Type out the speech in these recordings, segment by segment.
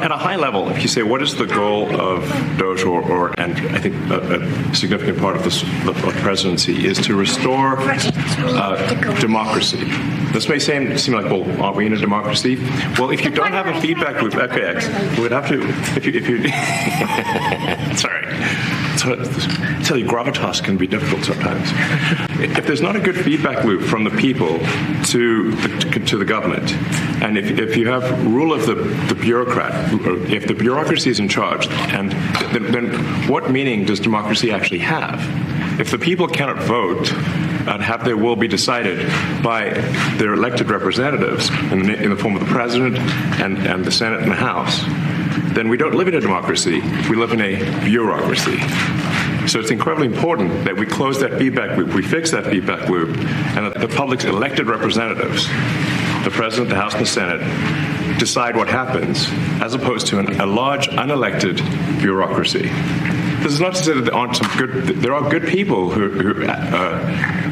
at a high level, if you say what is the goal of DOGE, and I think a significant part of the presidency is to restore democracy. This may seem like, well, are we in a democracy? Well, if you don't have a feedback loop, okay, we would have to. If you sorry. So, I tell you, gravitas can be difficult sometimes. If there's not a good feedback loop from the people to the government, and if you have rule of the bureaucrat, if the bureaucracy is in charge, and then what meaning does democracy actually have? If the people cannot vote and have their will be decided by their elected representatives in the form of the president and the Senate and the House, then we don't live in a democracy. We live in a bureaucracy. So it's incredibly important that we close that feedback loop, we fix that feedback loop, and that the public's elected representatives, the president, the House, and the Senate, decide what happens, as opposed to a large, unelected bureaucracy. This is not to say that there are good people who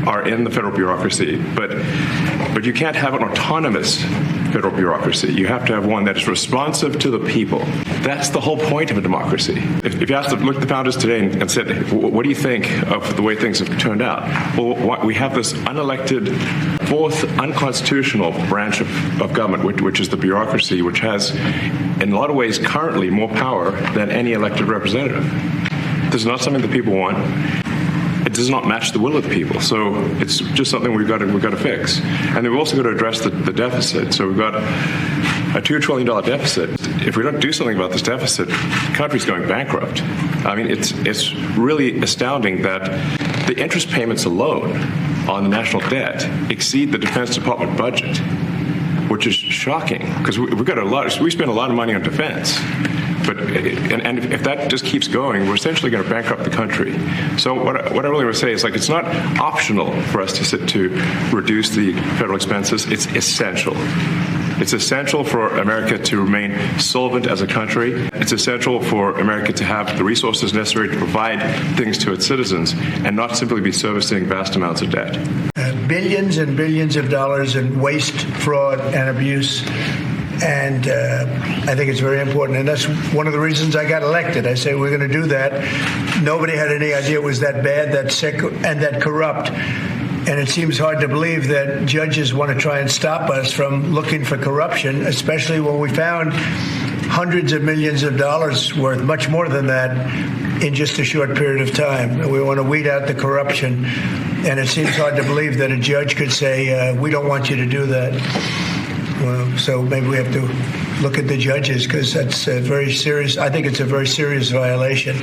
are in the federal bureaucracy, but you can't have an autonomous federal bureaucracy. You have to have one that is responsive to the people. That's the whole point of a democracy. If you asked to look at the founders today and said, what do you think of the way things have turned out? Well, we have this unelected, fourth unconstitutional branch of government, which is the bureaucracy, which has, in a lot of ways, currently more power than any elected representative. This is not something that people want. It does not match the will of the people. So it's just something we've got to fix. And then we've also got to address the deficit. So we've got a $2 trillion deficit. If we don't do something about this deficit, the country's going bankrupt. I mean, it's really astounding that the interest payments alone on the national debt exceed the Defense Department budget, which is shocking because we spend a lot of money on defense. But and if that just keeps going, we're essentially going to bankrupt the country. So what I really want to say is, like, it's not optional for us to reduce the federal expenses. It's essential. It's essential for America to remain solvent as a country. It's essential for America to have the resources necessary to provide things to its citizens and not simply be servicing vast amounts of debt. Billions and billions of dollars in waste, fraud, and abuse. And I think it's very important. And that's one of the reasons I got elected. I say we're going to do that. Nobody had any idea it was that bad, that sick, and that corrupt. And it seems hard to believe that judges want to try and stop us from looking for corruption, especially when we found hundreds of millions of dollars worth, much more than that, in just a short period of time. We want to weed out the corruption. And it seems hard to believe that a judge could say, we don't want you to do that. Well, so maybe we have to look at the judges, because that's very serious. I think it's a very serious violation.